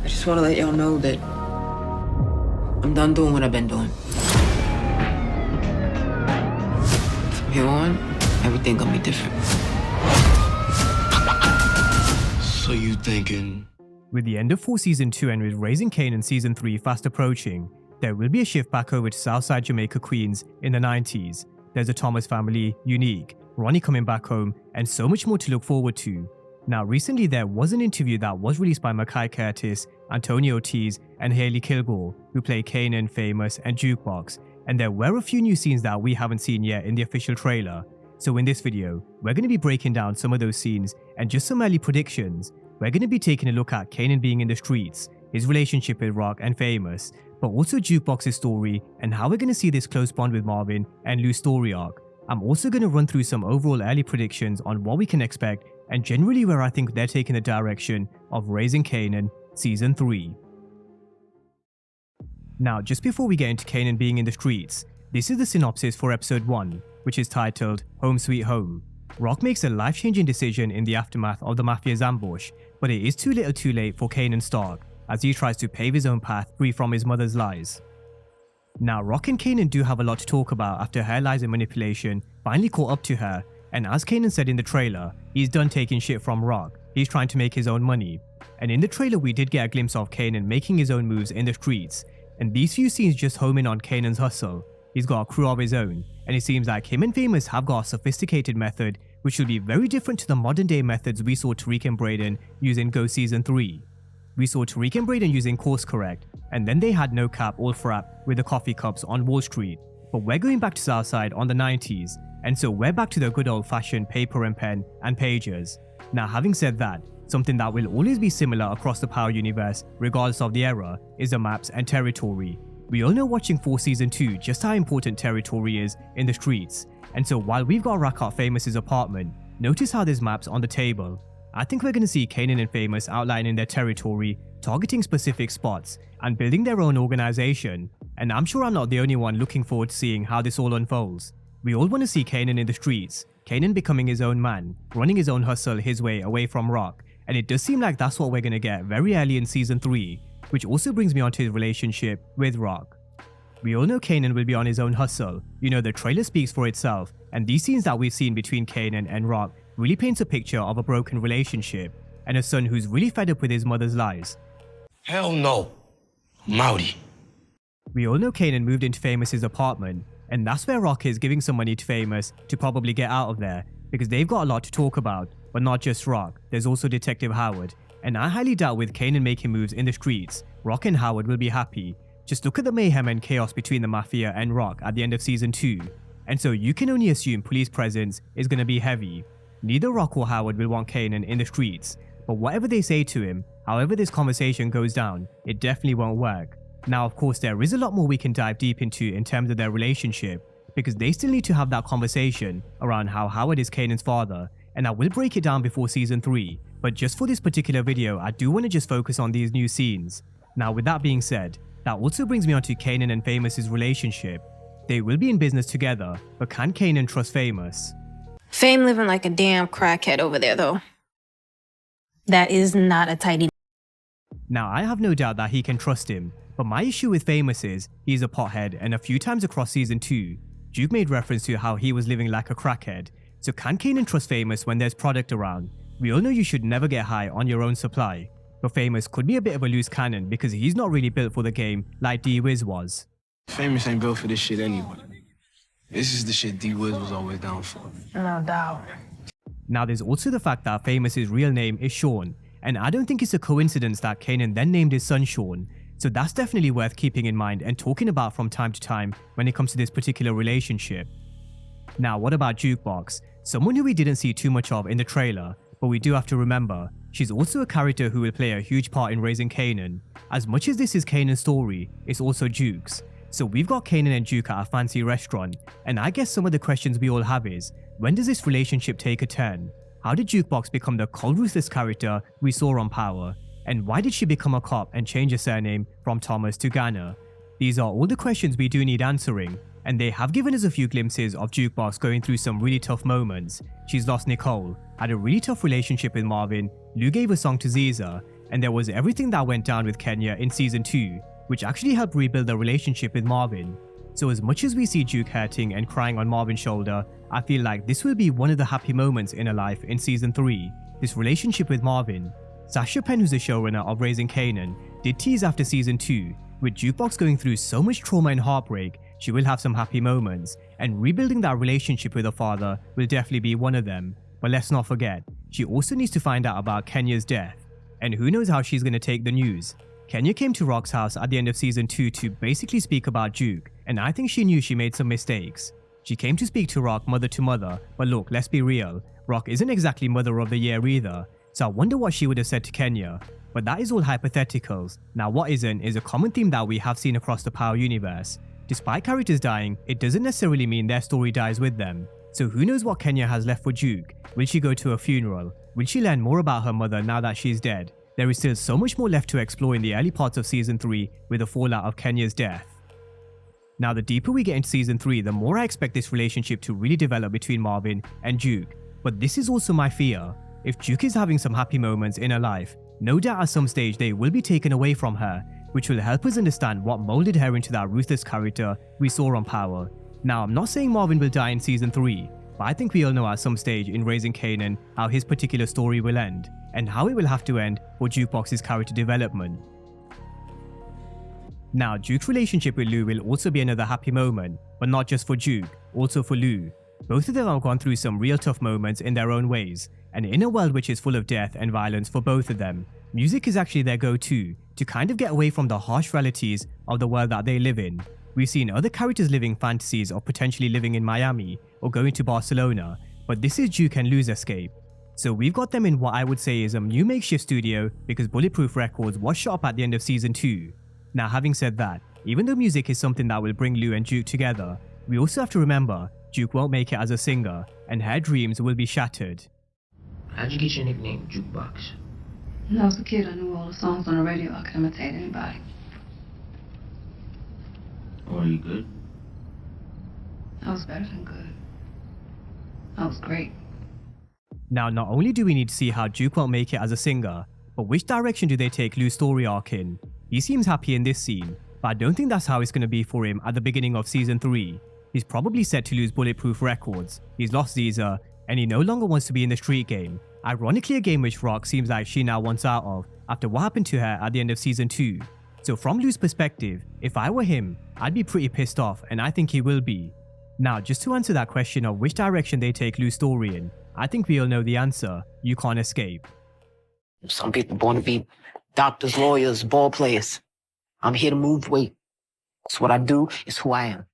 I just want to let y'all know that I'm done doing what I've been doing. From here on, everything gonna be different. So you thinking? With the end of Full Season 2 and with Raising Kanan Season 3 fast approaching, there will be a shift back over to Southside Jamaica, Queens in the 90s. There's a Thomas family, Unique, Ronnie coming back home, and so much more to look forward to. Now recently there was an interview that was released by Mackay Curtis, Antonio Ortiz, and Hailey Kilgore, who play Kanan, Famous, and Jukebox, and there were a few new scenes that we haven't seen yet in the official trailer. So in this video, we're going to be breaking down some of those scenes and just some early predictions. We're going to be taking a look at Kanan being in the streets, his relationship with Rock and Famous, but also Jukebox's story and how we're going to see this close bond with Marvin and Lou's story arc. I'm also going to run through some overall early predictions on what we can expect and generally where I think they're taking the direction of Raising Kanan Season 3. Now, just before we get into Kanan being in the streets, this is the synopsis for Episode 1, which is titled Home Sweet Home. Rock makes a life-changing decision in the aftermath of the Mafia's ambush, but it is too little too late for Kanan Stark, as he tries to pave his own path free from his mother's lies. Now, Rock and Kanan do have a lot to talk about after her lies and manipulation finally caught up to her, and as Kanan said in the trailer, he's done taking shit from Rock, he's trying to make his own money. And in the trailer we did get a glimpse of Kanan making his own moves in the streets, and these few scenes just home in on Kanan's hustle. He's got a crew of his own, and it seems like him and Famous have got a sophisticated method which will be very different to the modern day methods we saw Tariq and Braden use in Go Season 3. We saw Tariq and Braden using course correct, and then they had no cap or frap with the coffee cups on Wall Street. But we're going back to Southside on the 90s, and so we're back to the good old fashioned paper and pen and pages. Now having said that, something that will always be similar across the Power universe regardless of the era is the maps and territory. We all know watching Full Season 2 just how important territory is in the streets, and so while we've got Rack out Famous's apartment, notice how there's maps on the table. I think we're going to see Kanan and Famous outlining their territory, targeting specific spots, and building their own organization, and I'm sure I'm not the only one looking forward to seeing how this all unfolds. We all want to see Kanan in the streets, Kanan becoming his own man, running his own hustle his way away from Rock, and it does seem like that's what we're going to get very early in Season 3, which also brings me on to his relationship with Rock. We all know Kanan will be on his own hustle, you know the trailer speaks for itself, and these scenes that we've seen between Kanan and Rock really paints a picture of a broken relationship, and a son who's really fed up with his mother's lies. Hell no. I'm outie. We all know Kanan moved into Famous's apartment, and that's where Rock is giving some money to Famous to probably get out of there, because they've got a lot to talk about, but not just Rock, there's also Detective Howard, and I highly doubt with Kanan making moves in the streets, Rock and Howard will be happy. Just look at the mayhem and chaos between the Mafia and Rock at the end of Season 2, and so you can only assume police presence is going to be heavy. Neither Rock or Howard will want Kanan in the streets, but whatever they say to him, however this conversation goes down, it definitely won't work. Now of course there is a lot more we can dive deep into in terms of their relationship, because they still need to have that conversation around how Howard is Kanan's father, and I will break it down before Season 3, but just for this particular video I do want to just focus on these new scenes. Now with that being said, that also brings me on to Kanan and Famous's relationship. They will be in business together, but can Kanan trust Famous? Fame living like a damn crackhead over there, though. That is not a tidy. Now, I have no doubt that he can trust him, but my issue with Famous is he's a pothead, and a few times across Season 2, Duke made reference to how he was living like a crackhead. So can Kanan trust Famous when there's product around? We all know you should never get high on your own supply, but Famous could be a bit of a loose cannon because he's not really built for the game like D-Wiz was. Famous ain't built for this shit anyway. This is the shit D-Wiz was always down for. No doubt. Now there's also the fact that Famous's real name is Sean, and I don't think it's a coincidence that Kanan then named his son Sean, so that's definitely worth keeping in mind and talking about from time to time when it comes to this particular relationship. Now what about Jukebox? Someone who we didn't see too much of in the trailer, but we do have to remember, she's also a character who will play a huge part in Raising Kanan. As much as this is Kanan's story, it's also Duke's. So we've got Kanan and Duke at a fancy restaurant, and I guess some of the questions we all have is, when does this relationship take a turn? How did Jukebox become the cold ruthless character we saw on Power? And why did she become a cop and change her surname from Thomas to Ghana? These are all the questions we do need answering, and they have given us a few glimpses of Jukebox going through some really tough moments. She's lost Nicole, had a really tough relationship with Marvin, Lou gave a song to Ziza, and there was everything that went down with Kenya in season 2, which actually helped rebuild the relationship with Marvin. So as much as we see Duke hurting and crying on Marvin's shoulder, I feel like this will be one of the happy moments in her life in season 3, this relationship with Marvin. Sasha Penn, who's the showrunner of Raising Kanan, did tease after season 2, with Jukebox going through so much trauma and heartbreak, she will have some happy moments, and rebuilding that relationship with her father will definitely be one of them. But let's not forget, she also needs to find out about Kenya's death, and who knows how she's going to take the news. Kenya came to Rock's house at the end of season 2 to basically speak about Duke, and I think she knew she made some mistakes. She came to speak to Rock mother to mother, but look, let's be real, Rock isn't exactly mother of the year either, so I wonder what she would have said to Kenya. But that is all hypotheticals. Now what isn't is a common theme that we have seen across the Power universe. Despite characters dying, it doesn't necessarily mean their story dies with them. So who knows what Kenya has left for Duke? Will she go to a funeral? Will she learn more about her mother now that she's dead? There is still so much more left to explore in the early parts of season 3 with the fallout of Kenya's death. Now the deeper we get into season 3, the more I expect this relationship to really develop between Marvin and Duke. But this is also my fear. If Duke is having some happy moments in her life, no doubt at some stage they will be taken away from her, which will help us understand what molded her into that ruthless character we saw on Power. Now I'm not saying Marvin will die in season 3, but I think we all know at some stage in Raising Kanan how his particular story will end, and how it will have to end for Jukebox's character development. Now Duke's relationship with Lou will also be another happy moment, but not just for Duke, also for Lou. Both of them have gone through some real tough moments in their own ways, and in a world which is full of death and violence for both of them, music is actually their go-to to kind of get away from the harsh realities of the world that they live in. We've seen other characters living fantasies of potentially living in Miami or going to Barcelona, but this is Duke and Lou's escape. So we've got them in what I would say is a new makeshift studio because Bulletproof Records was shut up at the end of season 2. Now having said that, even though music is something that will bring Lou and Duke together, we also have to remember Duke won't make it as a singer, and her dreams will be shattered. How'd you get your nickname, Jukebox? When I was a kid, I knew all the songs on the radio. I could imitate anybody. Oh, are you good? I was better than good. I was great. Now not only do we need to see how Duke won't make it as a singer, but which direction do they take Lou's story arc in? He seems happy in this scene, but I don't think that's how it's going to be for him at the beginning of season 3. He's probably set to lose Bulletproof Records, he's lost Ziza, and he no longer wants to be in the street game. Ironically, a game which Rock seems like she now wants out of after what happened to her at the end of season 2. So from Lou's perspective, if I were him, I'd be pretty pissed off, and I think he will be. Now just to answer that question of which direction they take Lou's story in, I think we all know the answer: you can't escape. Some people born to be doctors, lawyers, ball players. I'm here to move weight. It's what I do, it's who I am.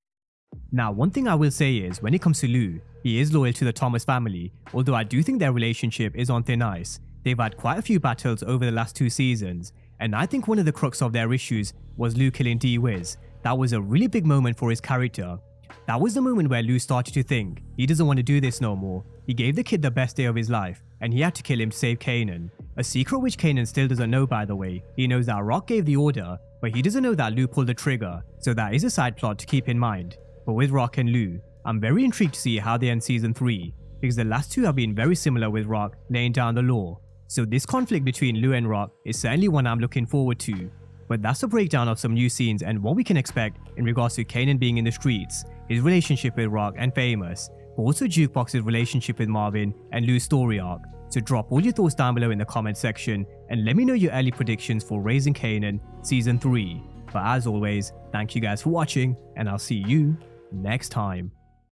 Now one thing I will say is, when it comes to Lou, he is loyal to the Thomas family, although I do think their relationship is on thin ice. They've had quite a few battles over the last 2 seasons, and I think one of the crux of their issues was Lou killing D-Wiz. That was a really big moment for his character. That was the moment where Lou started to think he doesn't want to do this no more. He gave the kid the best day of his life, and he had to kill him to save Kanan. A secret which Kanan still doesn't know, by the way. He knows that Rock gave the order, but he doesn't know that Lou pulled the trigger, so that is a side plot to keep in mind. But with Rock and Lou, I'm very intrigued to see how they end season 3, because the last 2 have been very similar with Rock laying down the law. So this conflict between Lou and Rock is certainly one I'm looking forward to. But that's a breakdown of some new scenes and what we can expect in regards to Kanan being in the streets, his relationship with Rock and Famous, but also Jukebox's relationship with Marvin and Lou's story arc. So drop all your thoughts down below in the comment section and let me know your early predictions for Raising Kanan season 3. But as always, thank you guys for watching, and I'll see you next time.